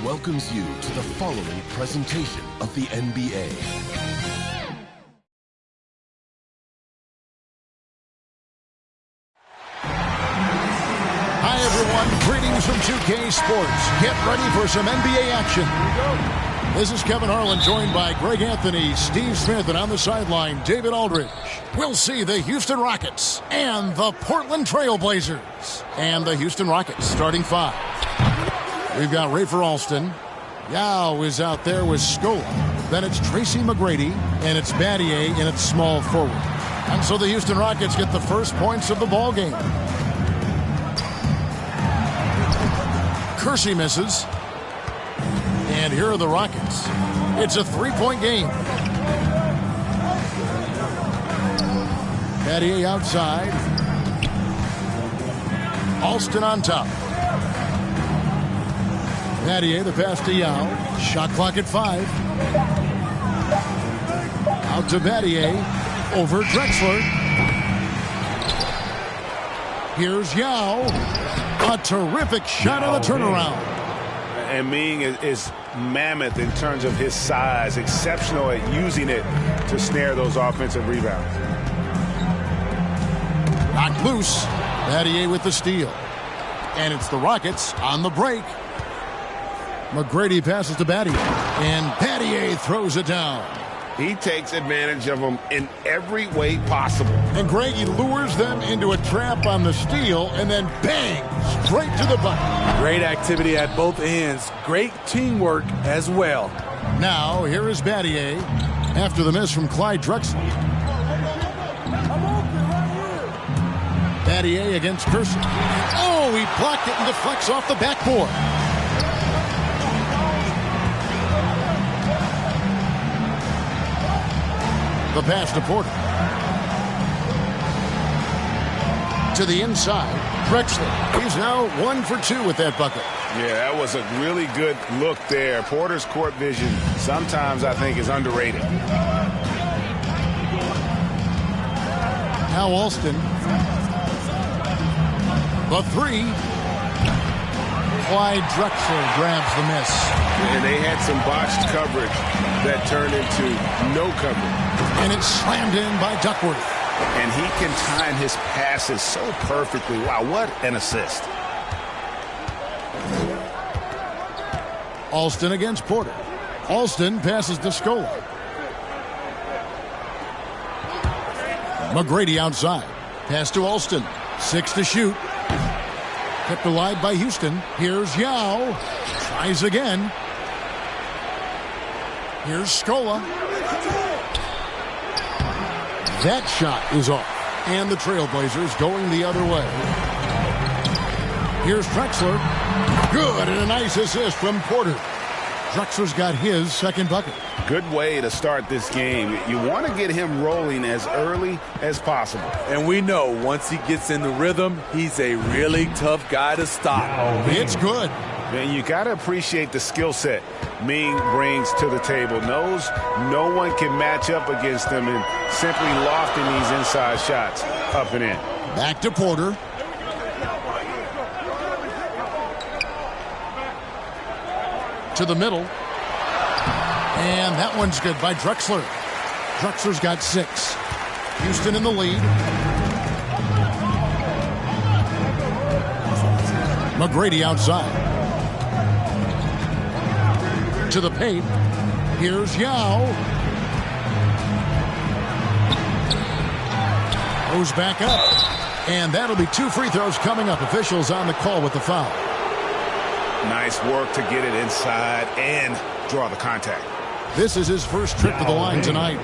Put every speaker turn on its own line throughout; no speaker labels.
welcomes you to the following presentation of the NBA.
Hi, everyone. Greetings from 2K Sports. Get ready for some NBA action. This is Kevin Harlan, joined by Greg Anthony, Steve Smith, and on the sideline, David Aldridge. We'll see the Houston Rockets and the Portland Trail Blazers. And the Houston Rockets starting five. We've got Rafer Alston. Yao is out there with Scola. Then it's Tracy McGrady, and it's Battier in its small forward. And so the Houston Rockets get the first points of the ball game. Kersey misses. And here are the Rockets. It's a three-point game. Battier outside. Alston on top. Battier, the pass to Yao. Shot clock at 5. Out to Battier. Over Drexler. Here's Yao. A terrific shot on the turnaround.
And Ming is mammoth in terms of his size, exceptional at using it to snare those offensive rebounds.
Knocked loose. Battier with the steal. And it's the Rockets on the break. McGrady passes to Battier. And Battier throws it down.
He takes advantage of them in every way possible.
And Greg, he lures them into a trap on the steal and then bang, straight to the bucket.
Great activity at both ends. Great teamwork as well.
Now, here is Battier after the miss from Clyde Drexler. Battier against Kersey. Oh, he blocked it and deflects off the backboard. The pass to Porter. To the inside, Drexler. He's now 1 for 2 with that bucket.
Yeah, that was a really good look there. Porter's court vision sometimes I think is underrated.
Now Alston. The three. Clyde Drexler grabs the miss.
And they had some botched coverage that turned into no coverage.
And it's slammed in by Duckworth.
And he can time his passes so perfectly. Wow, what an assist.
Alston against Porter. Alston passes to Scola. McGrady outside. Pass to Alston. 6 to shoot. Kept alive by Houston. Here's Yao. Tries again. Here's Scola. That shot is off. And the Trailblazers going the other way. Here's Drexler. Good, and a nice assist from Porter. Drexler's got his second bucket.
Good way to start this game. You want to get him rolling as early as possible.
And we know once he gets in the rhythm, he's a really tough guy to stop.
It's good.
Man, you got to appreciate the skill set Ming brings to the table. Knows no one can match up against him and simply lofting these inside shots up and in.
Back to Porter. To the middle. And that one's good by Drexler. Drexler's got 6. Houston in the lead. McGrady outside. To the paint. Here's Yao. Goes back up. And that'll be 2 free throws coming up. Officials on the call with the foul.
Nice work to get it inside and draw the contact.
This is his first trip to the line tonight.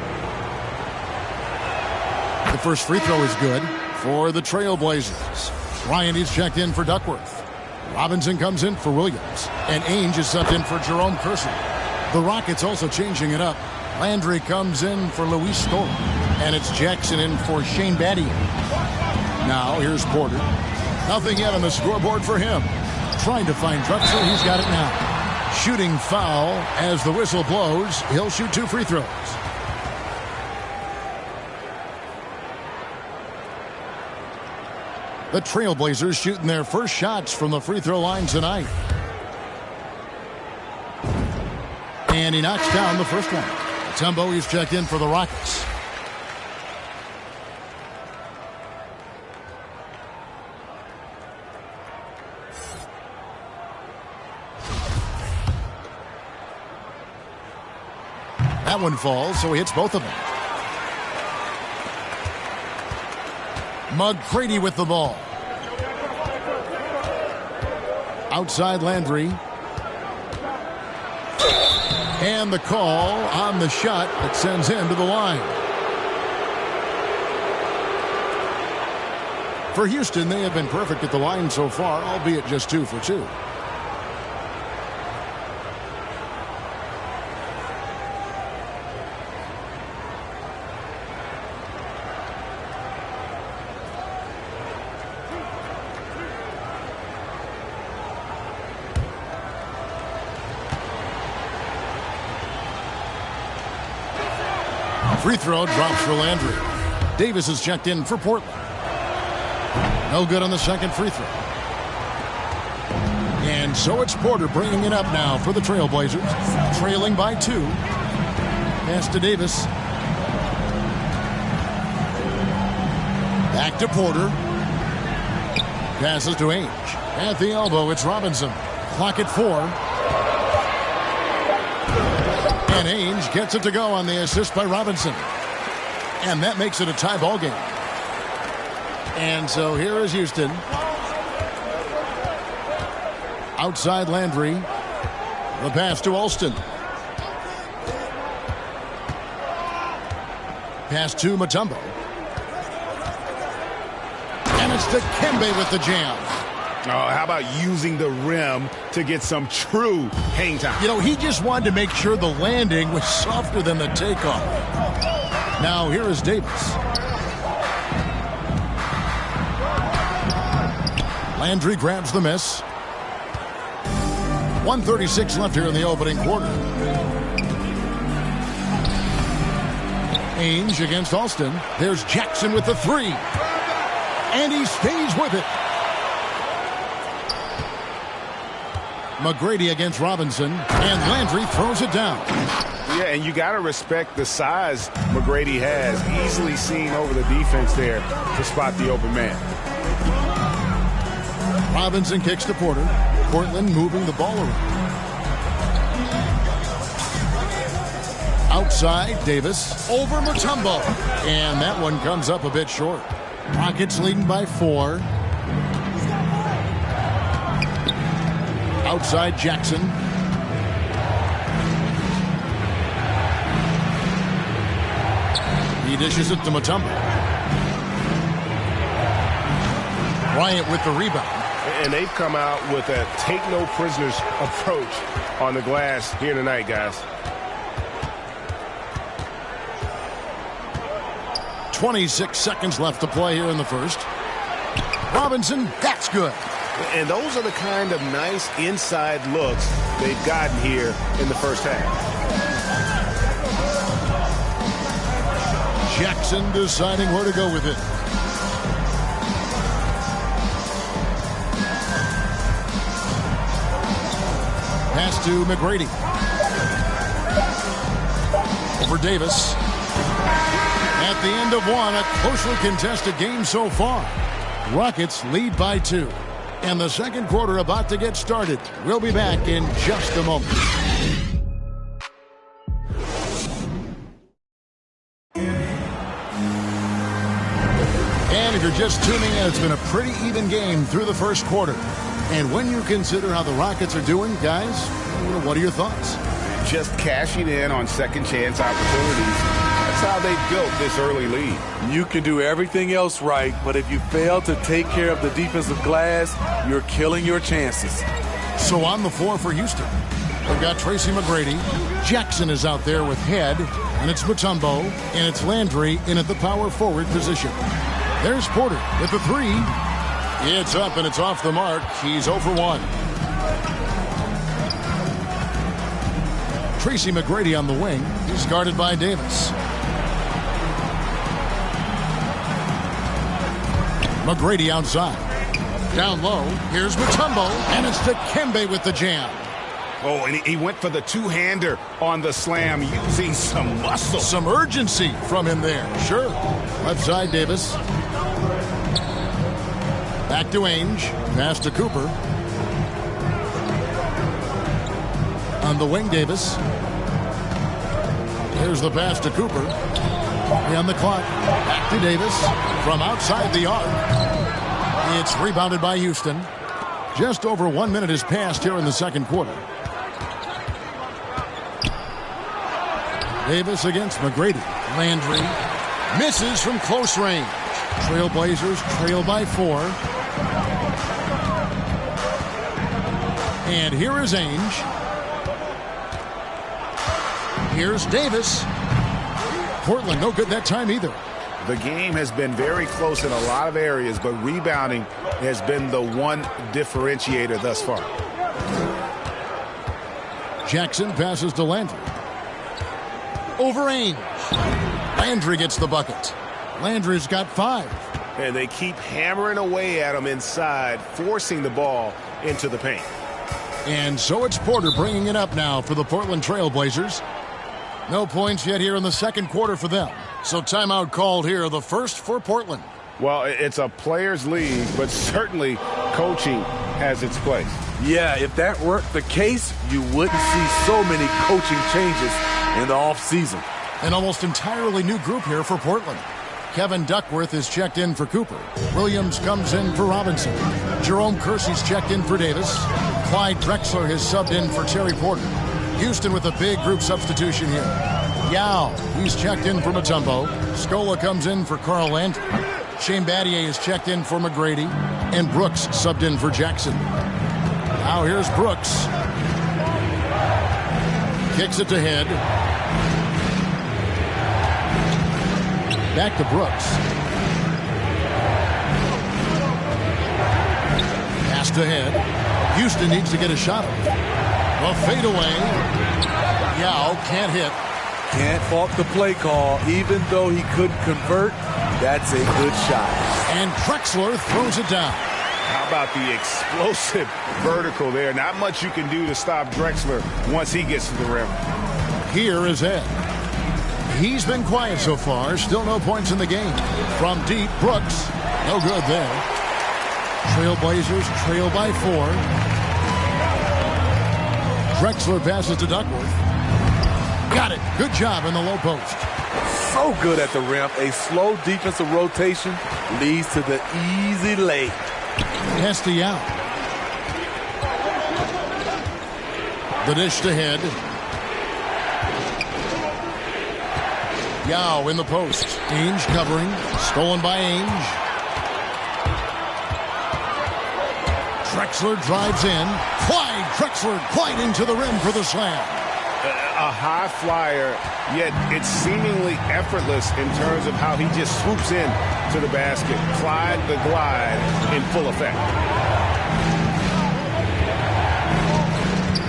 The first free throw is good for the Trailblazers. Ryan is checked in for Duckworth. Robinson comes in for Williams. And Ainge is subbed in for Jerome Kersey. The Rockets also changing it up. Landry comes in for Luis Scola. And it's Jackson in for Shane Battier. Now here's Porter. Nothing yet on the scoreboard for him. Trying to find Drexler. He's got it now. Shooting foul as the whistle blows. He'll shoot 2 free throws. The Trailblazers shooting their first shots from the free throw line tonight. And he knocks down the first one. Mutombo, he's checked in for the Rockets. That one falls, so he hits both of them. McGrady with the ball. Outside Landry. And the call on the shot that sends him to the line. For Houston, they have been perfect at the line so far, albeit just 2 for 2. Free throw drops for Landry. Davis is checked in for Portland. No good on the second free throw. And so it's Porter bringing it up now for the Trailblazers. Trailing by 2. Pass to Davis. Back to Porter. Passes to Ainge. At the elbow, it's Robinson. Clock at 4. And Ainge gets it to go on the assist by Robinson. And that makes it a tie ball game. And so here is Houston. Outside Landry. The pass to Alston. Pass to Mutombo. And it's to Kembe with the jam.
Oh, how about using the rim to get some true hang time?
You know, he just wanted to make sure the landing was softer than the takeoff. Now, here is Davis. Landry grabs the miss. 1:36 left here in the opening quarter. Ainge against Alston. There's Jackson with the 3. And he stays with it. McGrady against Robinson, and Landry throws it down.
Yeah, and you got to respect the size McGrady has. Easily seen over the defense there to spot the open man.
Robinson kicks to Porter. Portland moving the ball around. Outside, Davis over Mutombo. And that one comes up a bit short. Rockets leading by 4. Outside Jackson. He dishes it to Mutombo. Bryant with the rebound.
And they've come out with a take-no-prisoners approach on the glass here tonight, guys.
26 seconds left to play here in the first. Robinson, that's good.
And those are the kind of nice inside looks they've gotten here in the first half.
Jackson deciding where to go with it. Pass to McGrady. Over Davis. At the end of one, a closely contested game so far. Rockets lead by 2. And the second quarter about to get started. We'll be back in just a moment. And if you're just tuning in, it's been a pretty even game through the first quarter. And when you consider how the Rockets are doing, guys, what are your thoughts?
Just cashing in on second chance opportunities. That's how they built this early lead.
You can do everything else right, but if you fail to take care of the defensive glass, you're killing your chances.
So on the floor for Houston, we've got Tracy McGrady. Jackson is out there with Head, and it's Mutombo, and it's Landry in at the power forward position. There's Porter with the 3. It's up and it's off the mark. He's 0 for 1. Tracy McGrady on the wing. He's guarded by Davis. McGrady outside. Down low. Here's Mutombo. And it's to Kembe with the jam.
Oh, and he went for the two-hander on the slam, using some muscle.
Some urgency from him there. Sure. Left side, Davis. Back to Ainge. Pass to Cooper. On the wing, Davis. Here's the pass to Cooper. On the clock. Back to Davis. From outside the arc. It's rebounded by Houston. Just over 1 minute has passed here in the second quarter. Davis against McGrady. Landry misses from close range. Trailblazers trail by 4. And here is Ainge. Here's Davis. Portland no good that time either.
The game has been very close in a lot of areas, but rebounding has been the one differentiator thus far.
Jackson passes to Landry. Over Ainge. Landry gets the bucket. Landry's got 5.
And they keep hammering away at him inside, forcing the ball into the paint.
And so it's Porter bringing it up now for the Portland Trailblazers. No points yet here in the second quarter for them. So timeout called here, the first for Portland.
Well, it's a players' league, but certainly coaching has its place.
Yeah, if that weren't the case, you wouldn't see so many coaching changes in the offseason.
An almost entirely new group here for Portland. Kevin Duckworth is checked in for Cooper. Williams comes in for Robinson. Jerome Kersey's checked in for Davis. Clyde Drexler has subbed in for Terry Porter. Houston with a big group substitution here. Yao, he's checked in for Mutombo. Scola comes in for Carl Landry. Shane Battier is checked in for McGrady. And Brooks subbed in for Jackson. Now here's Brooks. Kicks it to Head. Back to Brooks. Pass to Head. Houston needs to get a shot off. A fadeaway. Yao can't hit.
Can't fault the play call. Even though he couldn't convert, that's a good shot.
And Drexler throws it down.
How about the explosive vertical there? Not much you can do to stop Drexler once he gets to the rim.
Here is Ed. He's been quiet so far. Still no points in the game. From deep, Brooks. No good there. Trailblazers trail by 4. Drexler passes to Duckworth. Got it. Good job in the low post.
So good at the rim. A slow defensive rotation leads to the easy lay.
Hesty out. The dish to Head. Yao in the post. Ainge covering. Stolen by Ainge. Drexler drives in. Clyde Drexler quite into the rim for the slam.
A high flyer, yet it's seemingly effortless in terms of how he just swoops in to the basket. Clyde the glide in full effect.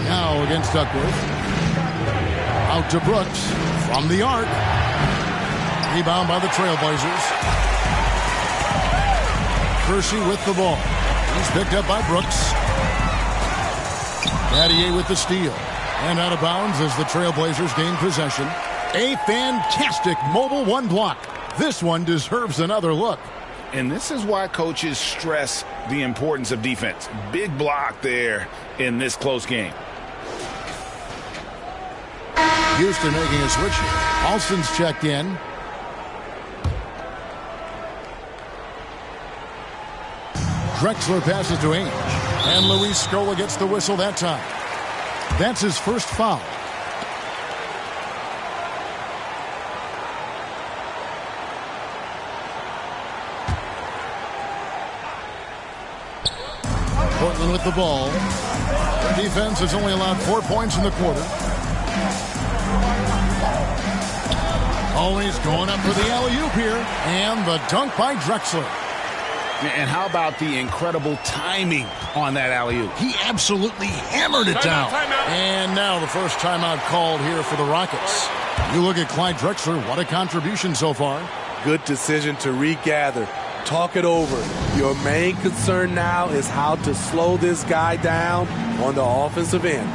Now against Duckworth. Out to Brooks from the arc. Rebound by the Trailblazers. Kersey with the ball. He's picked up by Brooks. Battier with the steal. And out of bounds as the Trailblazers gain possession. A fantastic mobile 1 block. This one deserves another look.
And this is why coaches stress the importance of defense. Big block there in this close game.
Houston making a switch here. Alston's checked in. Drexler passes to Ainge. And Luis Scola gets the whistle that time. That's his first foul. Portland with the ball. The defense has only allowed 4 points in the quarter. Always going up for the alley-oop here. And the dunk by Drexler.
And how about the incredible timing on that alley-oop?
He absolutely hammered it down. And now the first timeout called here for the Rockets. You look at Clyde Drexler, what a contribution so far.
Good decision to regather. Talk it over. Your main concern now is how to slow this guy down on the offensive end.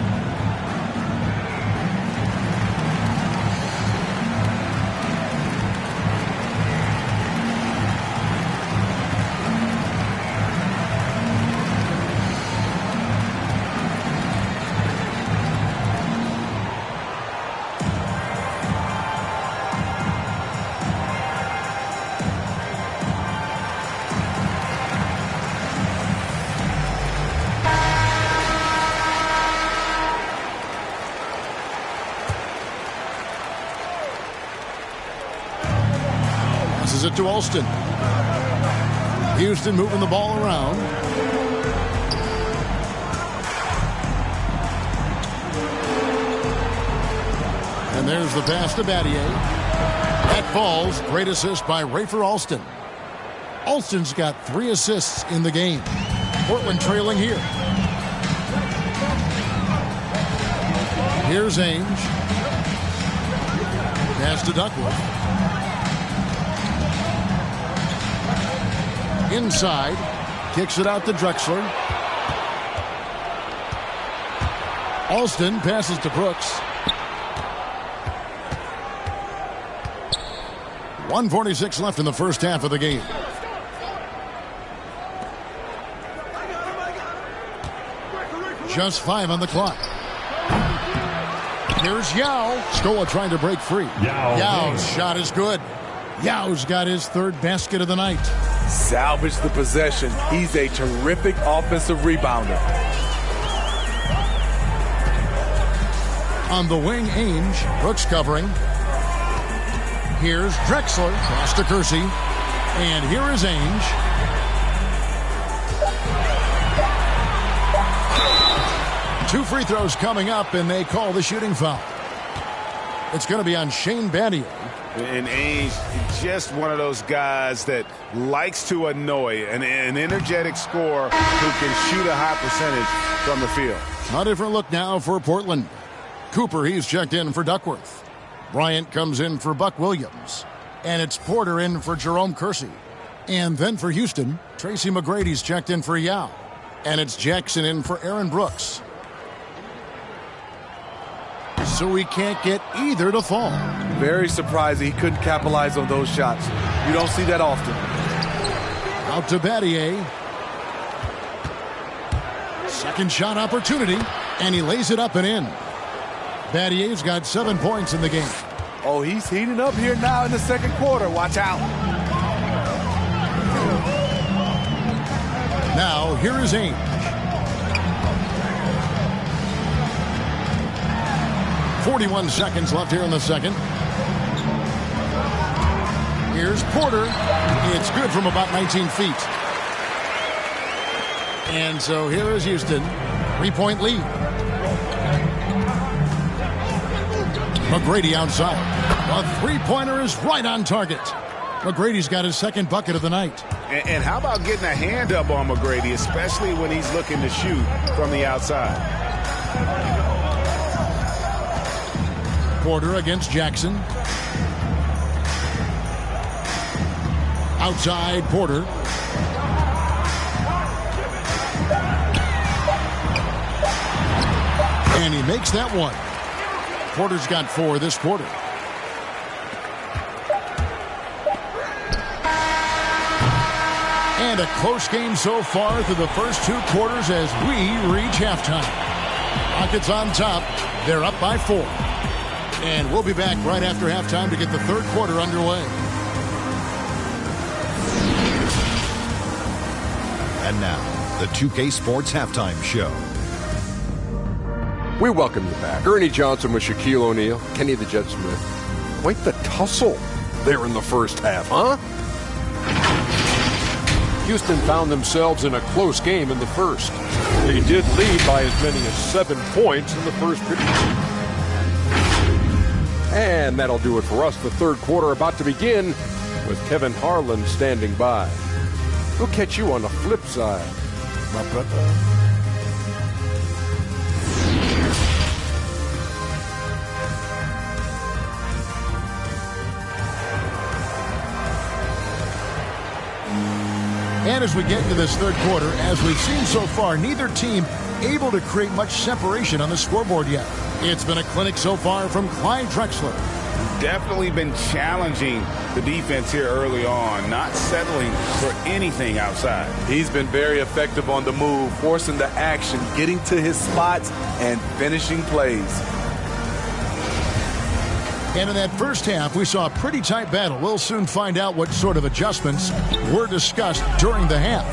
Passes it to Alston. Houston moving the ball around. And there's the pass to Battier. That falls. Great assist by Rafer Alston. Alston's got 3 assists in the game. Portland trailing here. Here's Ainge. Pass to Duckworth. Inside. Kicks it out to Drexler. Alston passes to Brooks. 1:46 left in the first half of the game. Just 5 on the clock. Here's Yao. Scola trying to break free. Yao's shot is good. Yao's got his 3rd basket of the night.
Salvage the possession. He's a terrific offensive rebounder.
On the wing, Ainge. Brooks covering. Here's Drexler. Pass to Kersey. And here is Ainge. Two free throws coming up, and they call the shooting foul. It's going to be on Shane Battier.
And Ainge, just one of those guys that likes to annoy an energetic scorer who can shoot a high percentage from the field.
A different look now for Portland. Cooper, he's checked in for Duckworth. Bryant comes in for Buck Williams. And it's Porter in for Jerome Kersey. And then for Houston, Tracy McGrady's checked in for Yao. And it's Jackson in for Aaron Brooks. So we can't get either to fall.
Very surprising he couldn't capitalize on those shots. You don't see that often.
Out to Battier. Second shot opportunity, and he lays it up and in. Battier's got 7 points in the game.
Oh, he's heating up here now in the second quarter. Watch out.
Now, here is Ainge. 41 seconds left here in the second. Here's Porter. It's good from about 19 feet. And so here is Houston. 3-point lead. McGrady outside. A three-pointer is right on target. McGrady's got his 2nd bucket of the night.
And how about getting a hand up on McGrady, especially when he's looking to shoot from the outside?
Porter against Jackson. Outside Porter. And he makes that one. Porter's got 4 this quarter. And a close game so far through the first 2 quarters as we reach halftime. Rockets on top. They're up by 4. And we'll be back right after halftime to get the 3rd quarter underway.
And now, the 2K Sports Halftime Show.
We welcome you back. Ernie Johnson with Shaquille O'Neal, Kenny the Jet Smith. Quite the tussle there in the first half, huh? Houston found themselves in a close game in the first. They did lead by as many as 7 points in the first period. And that'll do it for us. The 3rd quarter about to begin with Kevin Harlan standing by. We'll catch you on the flip side, my brother.
And as we get into this 3rd quarter, as we've seen so far, neither team able to create much separation on the scoreboard yet. It's been a clinic so far from Clyde Drexler.
Definitely been challenging the defense here early on, not settling for anything outside.
He's been very effective on the move, forcing the action, getting to his spots, and finishing plays.
And in that first half, we saw a pretty tight battle. We'll soon find out what sort of adjustments were discussed during the half.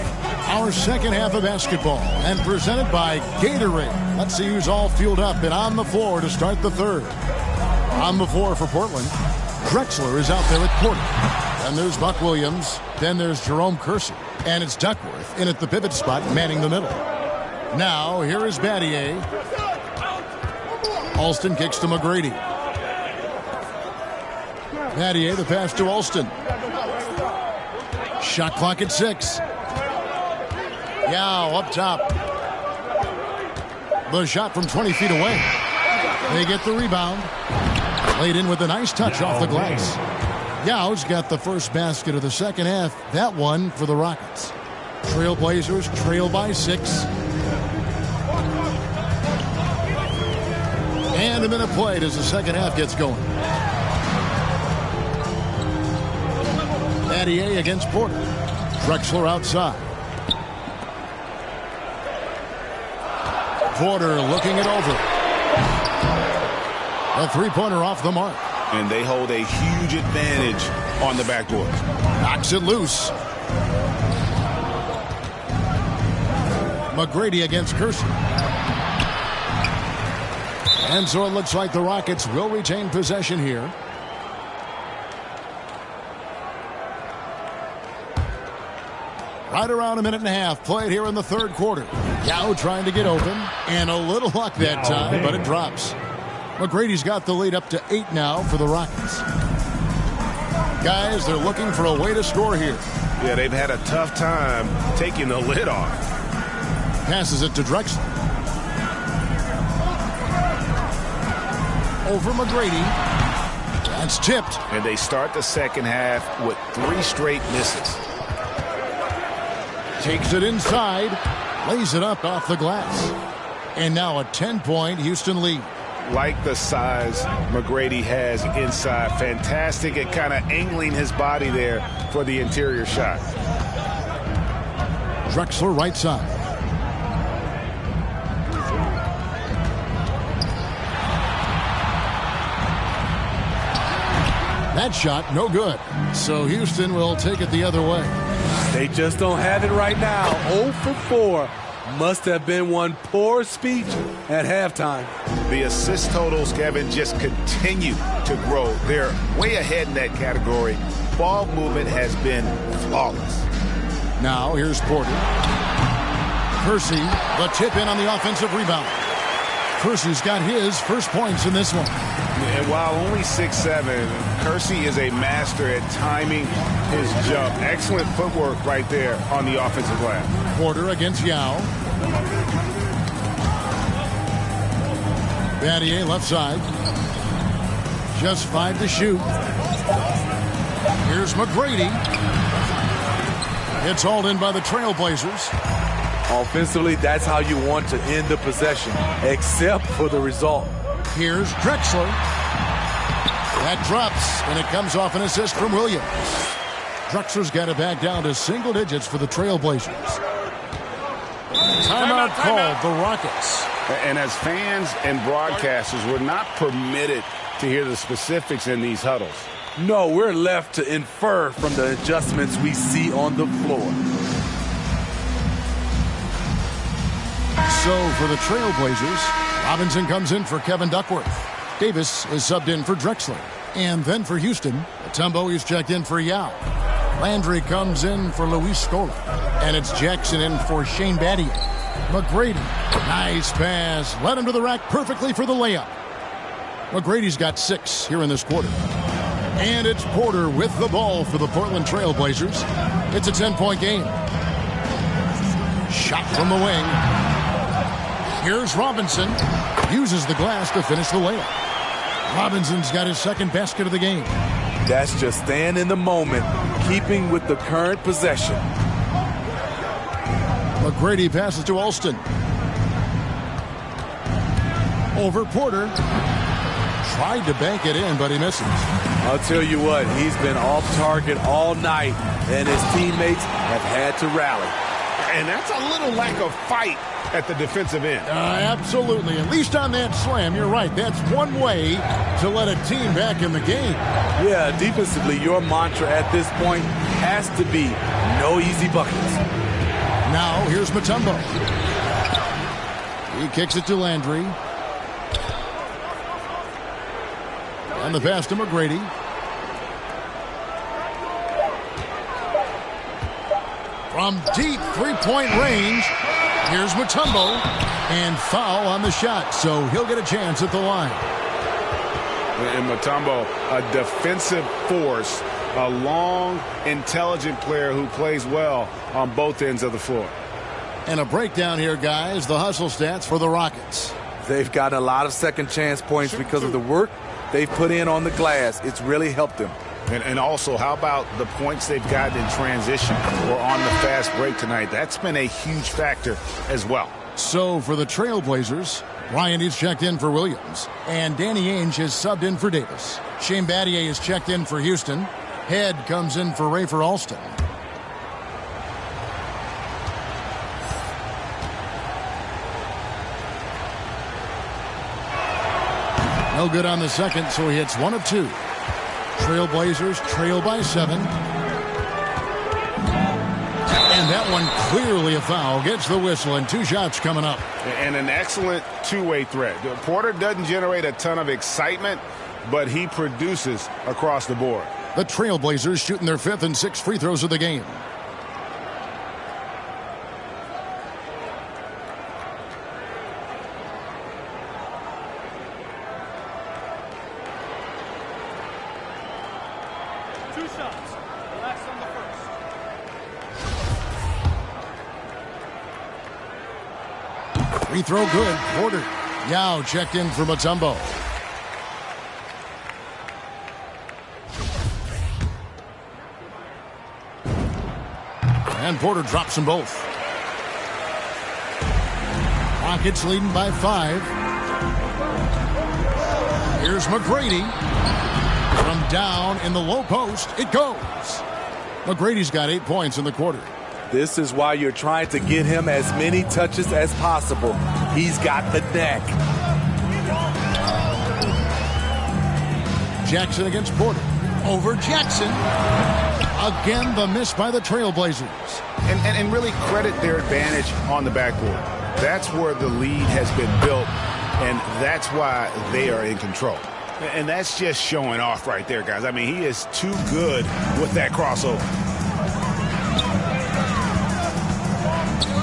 Our second half of basketball, and presented by Gatorade. Let's see who's all fueled up and on the floor to start the 3rd. On the floor for Portland, Drexler is out there at Porter. And there's Buck Williams. Then there's Jerome Kersey. And it's Duckworth in at the pivot spot, manning the middle. Now, here is Battier. Alston kicks to McGrady. Battier, the pass to Alston. Shot clock at 6. Yao up top. The shot from 20 feet away. They get the rebound. Laid in with a nice touch off the glass. Yao's got the first basket of the second half. That one for the Rockets. Trailblazers trail by 6. And a minute played as the second half gets going. Battier against Porter. Drexler outside. Porter looking it over. A three-pointer off the mark.
And they hold a huge advantage on the backboard.
Knocks it loose. McGrady against Kersey. And so it looks like the Rockets will retain possession here. Right around a minute and a half played here in the third quarter. Yao trying to get open. And a little luck that time, but it drops. McGrady's got the lead up to 8 now for the Rockets. Guys, they're looking for a way to score here.
Yeah, they've had a tough time taking the lid off.
Passes it to Drexler. Over McGrady. That's tipped.
And they start the second half with 3 straight misses.
Takes it inside. Lays it up off the glass. And now a 10-point Houston lead.
Like the size McGrady has inside. Fantastic at kind of angling his body there for the interior shot.
Drexler right side. That shot, no good. So Houston will take it the other way.
They just don't have it right now. 0 for 4. Must have been one poor speech at halftime.
The assist totals, Kevin, just continue to grow. They're way ahead in that category. Ball movement has been flawless.
Now here's Porter. Kersey, the tip in on the offensive rebound. Kersey's got his first points in this one.
And while only 6'7", Kersey is a master at timing his jump. Excellent footwork right there on the offensive glass.
Porter against Yao. Battier left side. Just 5 to shoot. Here's McGrady. It's hauled in by the Trailblazers.
Offensively, that's how you want to end the possession, except for the result.
Here's Drexler. That drops, and it comes off an assist from Williams. Drexler's got it back down to single digits for the Trailblazers. Timeout called, the Rockets.
And as fans and broadcasters, we're not permitted to hear the specifics in these huddles.
No, we're left to infer from the adjustments we see on the floor.
So for the Trailblazers, Robinson comes in for Kevin Duckworth. Davis is subbed in for Drexler. And then for Houston, Mutombo is checked in for Yao. Landry comes in for Luis Scola. And it's Jackson in for Shane Battier. McGrady, nice pass. Led him to the rack perfectly for the layup. McGrady's got 6 here in this quarter. And it's Porter with the ball for the Portland Trailblazers. It's a 10-point game. Shot from the wing. Here's Robinson. Uses the glass to finish the layup. Robinson's got his second basket of the game.
That's just staying in the moment, keeping with the current possession.
McGrady passes to Alston. Over Porter. Tried to bank it in, but he misses.
I'll tell you what, he's been off target all night, and his teammates have had to rally.
And that's a little lack of fight at the defensive end.
Absolutely. At least on that slam, you're right. That's one way to let a team back in the game.
Yeah, defensively, your mantra at this point has to be no easy buckets.
Now, here's Mutombo. He kicks it to Landry. And the pass to McGrady. from deep three-point range. Here's Mutombo, and foul on the shot, so he'll get a chance at the line.
And Mutombo, a defensive force, a long, intelligent player who plays well on both ends of the floor.
And a breakdown here, guys. The hustle stats for the Rockets.
They've gotten a lot of second chance points because of the work they've put in on the glass. It's really helped them.
And also, how about the points they've gotten in transition or on the fast break tonight? That's been a huge factor as well.
So for the Trailblazers, Ryan is checked in for Williams, and Danny Ainge has subbed in for Davis. Shane Battier is checked in for Houston. Head comes in for Rafer Alston. No good on the second, so he hits 1 of 2. Trailblazers trail by 7. And that one clearly a foul. Gets the whistle, and 2 shots coming up.
And an excellent two-way threat. Porter doesn't generate a ton of excitement, but he produces across the board.
The Trailblazers shooting their 5th and 6th free throws of the game. Free throw good. Porter. Yao checked in for Mutombo. And Porter drops them both. Rockets leading by 5. Here's McGrady. From down in the low post, it goes. McGrady's got 8 points in the quarter.
This is why you're trying to get him as many touches as possible. He's got the knack.
Jackson against Porter. Over Jackson. Again, the miss by the Trailblazers.
And really credit their advantage on the backboard. That's where the lead has been built, and that's why they are in control. And that's just showing off right there, guys. I mean, he is too good with that crossover.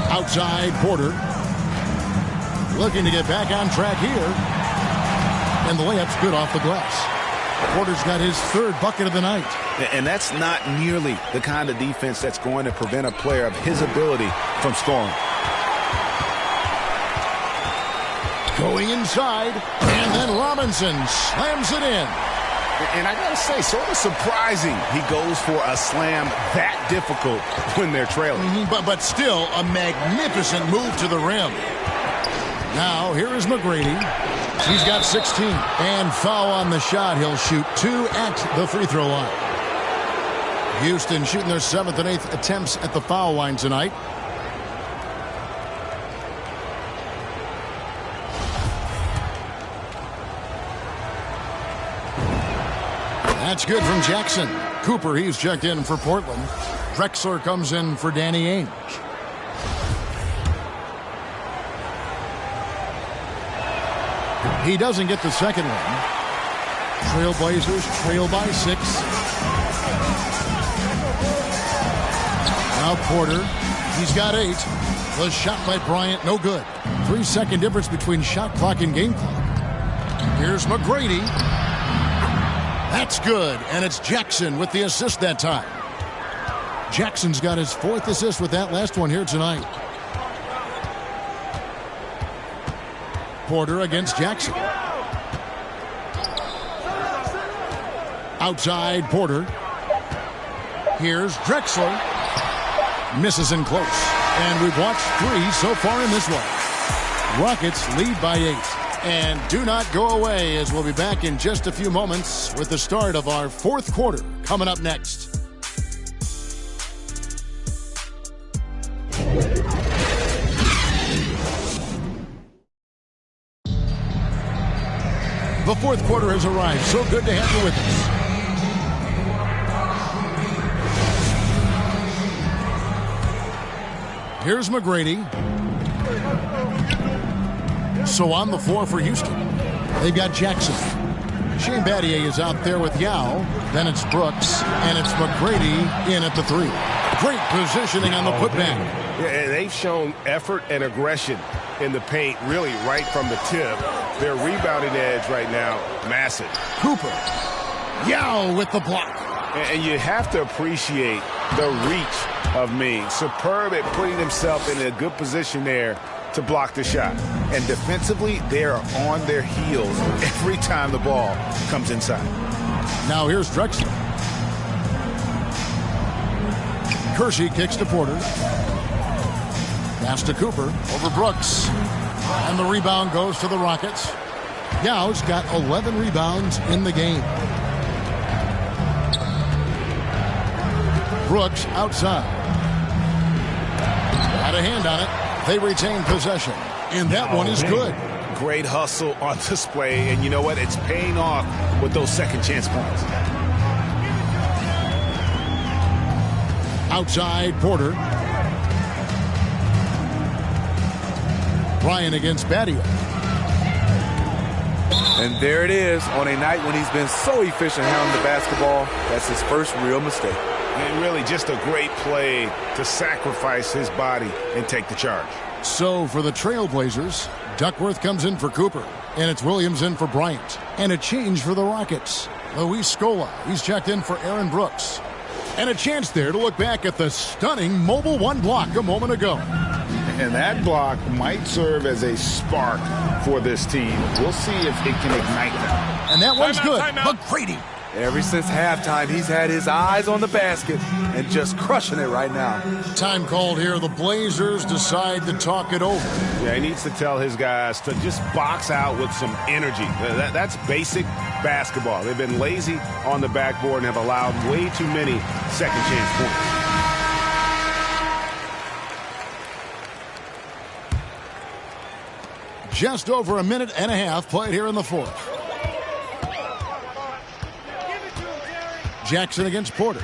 Outside, Porter. Looking to get back on track here. And the layup's good off the glass. Porter's got his 3rd bucket of the night.
And that's not nearly the kind of defense that's going to prevent a player of his ability from scoring.
Going inside, and then Robinson slams it in.
And I got to say, sort of surprising he goes for a slam that difficult when they're trailing.
But still a magnificent move to the rim. Now, here is McGrady. He's got 16. And foul on the shot. He'll shoot 2 at the free throw line. Houston shooting their 7th and 8th attempts at the foul line tonight. That's good from Jackson. Cooper, he's checked in for Portland. Drexler comes in for Danny Ainge. He doesn't get the second one. Trailblazers trail by 6. Now Porter, he's got 8. The shot by Bryant, no good. 3-second difference between shot clock and game clock. Here's McGrady. That's good, and it's Jackson with the assist that time. Jackson's got his 4th assist with that last one here tonight. Porter against Jackson. Outside Porter. Here's Drexler. Misses in close. And we've watched 3 so far in this one. Rockets lead by 8. And do not go away, as we'll be back in just a few moments with the start of our 4th quarter coming up next. The 4th quarter has arrived. So good to have you with us. Here's McGrady. So on the floor for Houston, they've got Jackson. Shane Battier is out there with Yao. Then it's Brooks, and it's McGrady in at the 3. Great positioning on the putback.
Yeah, they've shown effort and aggression in the paint, really right from the tip. Their rebounding edge right now, massive.
Cooper. Yao with the block.
And you have to appreciate the reach of Ming. Superb at putting himself in a good position there to block the shot. And defensively, they are on their heels every time the ball comes inside.
Now here's Drexler. Kersey kicks to Porter. Pass to Cooper over Brooks. And the rebound goes to the Rockets. Yao's got 11 rebounds in the game. Brooks outside. Got a hand on it. They retain possession. And that one is good.
Great hustle on display. And you know what? It's paying off with those second chance points.
Outside Porter. Bryant against Battier.
And there it is on a night when he's been so efficient handling the basketball. That's his first real mistake.
And really just a great play to sacrifice his body and take the charge.
So for the Trailblazers, Duckworth comes in for Cooper. And it's Williams in for Bryant. And a change for the Rockets. Luis Scola, he's checked in for Aaron Brooks. And a chance there to look back at the stunning Mobile One block a moment ago.
And that block might serve as a spark for this team. We'll see if it can ignite them.
And that one's good. McGrady.
Ever since halftime, he's had his eyes on the basket and just crushing it right now.
Time called here. The Blazers decide to talk it over.
Yeah, he needs to tell his guys to just box out with some energy. That's basic basketball. They've been lazy on the backboard and have allowed way too many second chance points.
Just over a minute and a half played here in the fourth. Jackson against Porter.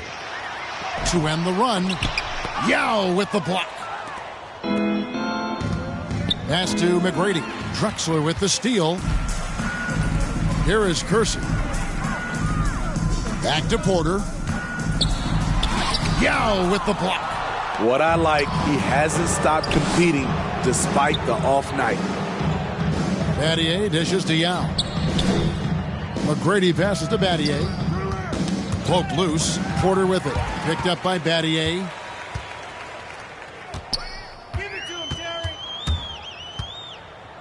To end the run. Yao with the block. Pass to McGrady. Drexler with the steal. Here is Kersey. Back to Porter. Yao with the block.
What I like, he hasn't stopped competing despite the off night.
Battier dishes to Yao. McGrady passes to Battier. Poked loose. Porter with it. Picked up by Battier.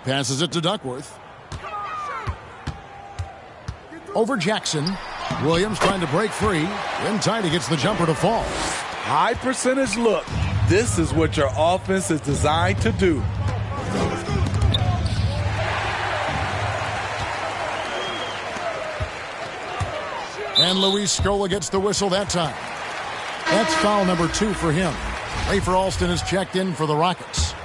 Passes it to Duckworth. Over Jackson. Williams trying to break free. In time, he gets the jumper to fall.
High percentage look. This is what your offense is designed to do.
And Luis Scola gets the whistle that time. That's foul number 2 for him. Rafer Alston is checked in for the Rockets.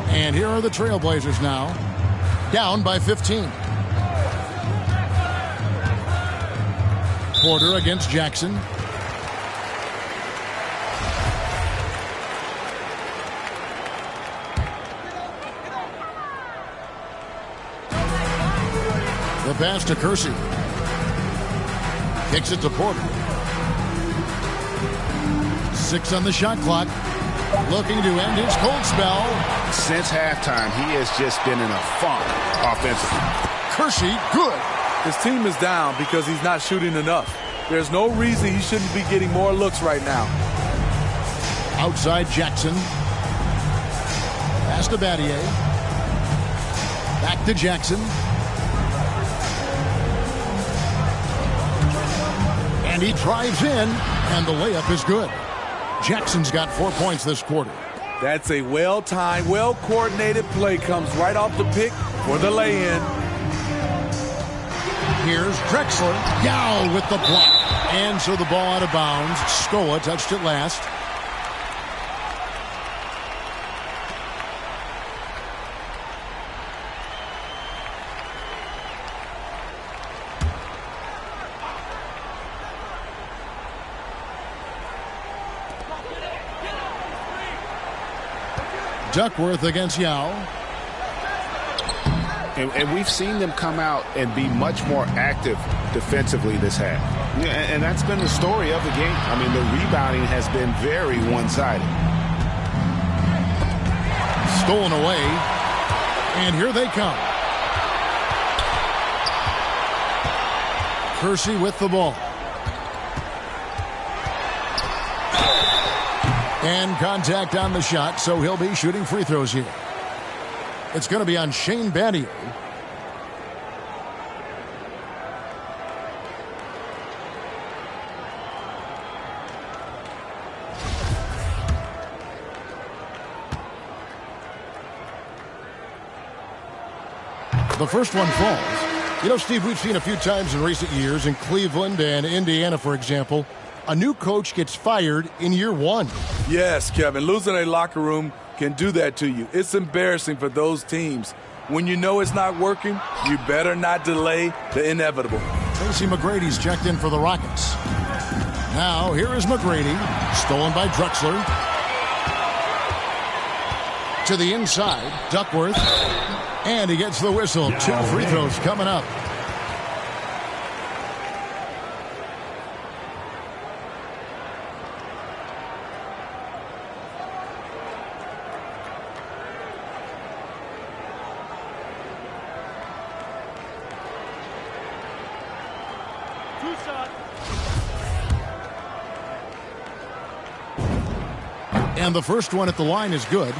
And here are the Trailblazers now. Down by 15. Porter against Jackson. The pass to Kersey. Kicks it to Porter. 6 on the shot clock. Looking to end his cold spell.
Since halftime, he has just been in a funk offensively.
Kersey, good.
His team is down because he's not shooting enough. There's no reason he shouldn't be getting more looks right now.
Outside Jackson. Pass to Battier. Back to Jackson. And he drives in, and the layup is good. Jackson's got 4 points this quarter.
That's a well-timed, well-coordinated play. Comes right off the pick for the lay-in.
Here's Drexler. Yao with the block. And so the ball out of bounds. Scola touched it last. Duckworth against Yao.
And we've seen them come out and be much more active defensively this half. Yeah, and that's been the story of the game. I mean, the rebounding has been very one-sided.
Stolen away. And here they come. Kersey with the ball. And contact on the shot, so he'll be shooting free throws here. It's going to be on Shane Battier. The first one falls. You know, Steve, we've seen a few times in recent years in Cleveland and Indiana, for example, a new coach gets fired in year one.
Yes, Kevin, losing a locker room can do that to you. It's embarrassing for those teams. When you know it's not working, you better not delay the inevitable.
Tracy McGrady's checked in for the Rockets. Now, here is McGrady, stolen by Drexler. To the inside, Duckworth. And he gets the whistle. 2 free throws coming up. And the first one at the line is good.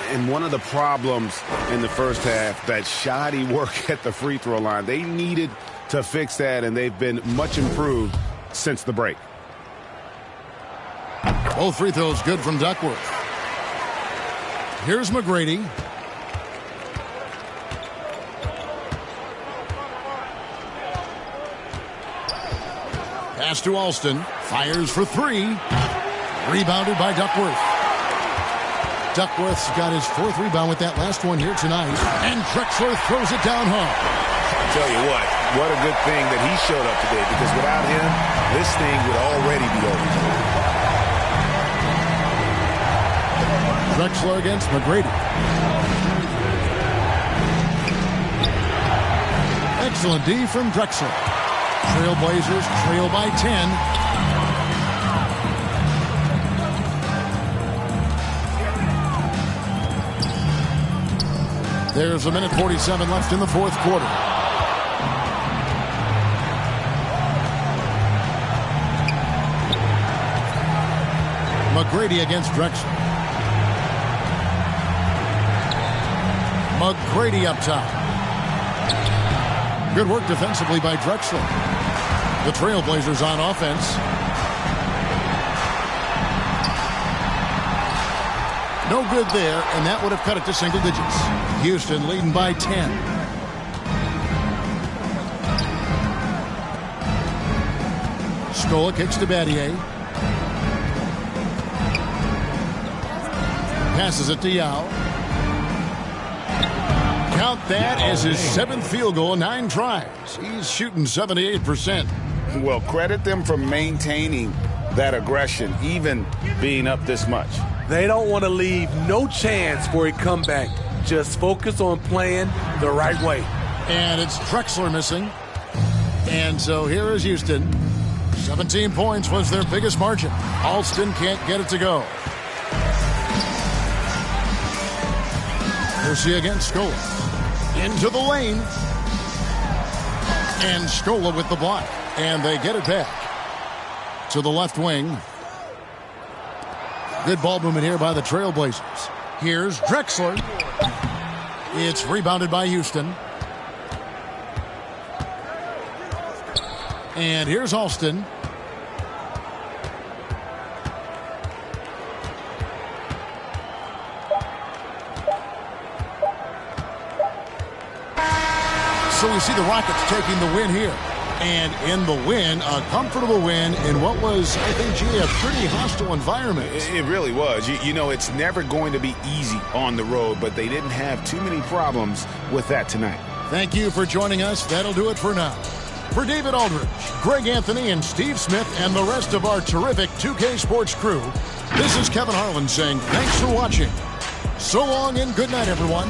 And one of the problems in the first half, that shoddy work at the free throw line. They needed to fix that, and they've been much improved since the break.
Both free throws good from Duckworth. Here's McGrady. Pass to Alston. Fires for 3. Rebounded by Duckworth. Duckworth's got his 4th rebound with that last one here tonight. And Drexler throws it down home.
I tell you what a good thing that he showed up today, because without him, this thing would already be over.
Drexler against McGrady. Excellent D from Drexler. Trailblazers trail by 10. There's 1:47 left in the 4th quarter. McGrady against Drexler. McGrady up top. Good work defensively by Drexler. The Trailblazers on offense. No good there, and that would have cut it to single digits. Houston leading by 10. Scola kicks to Battier. Passes it to Yao. Count that as his 7th field goal, 9 tries. He's shooting 78%.
Well, credit them for maintaining that aggression, even being up this much.
They don't want to leave no chance for a comeback. Just focus on playing the right way.
And it's Drexler missing. And so here is Houston. 17 points was their biggest margin. Alston can't get it to go. Kersey against Scola. Into the lane. And Scola with the block. And they get it back to the left wing. Good ball movement here by the Trailblazers. Here's Drexler. It's rebounded by Houston. And here's Alston. So we see the Rockets taking the win here. And in the win, a comfortable win in what was, I think, G, a pretty hostile environment.
It really was. You know, it's never going to be easy on the road, but they didn't have too many problems with that tonight.
Thank you for joining us. That'll do it for now. For David Aldridge, Greg Anthony, and Steve Smith, and the rest of our terrific 2K Sports crew, this is Kevin Harlan saying thanks for watching. So long and good night, everyone.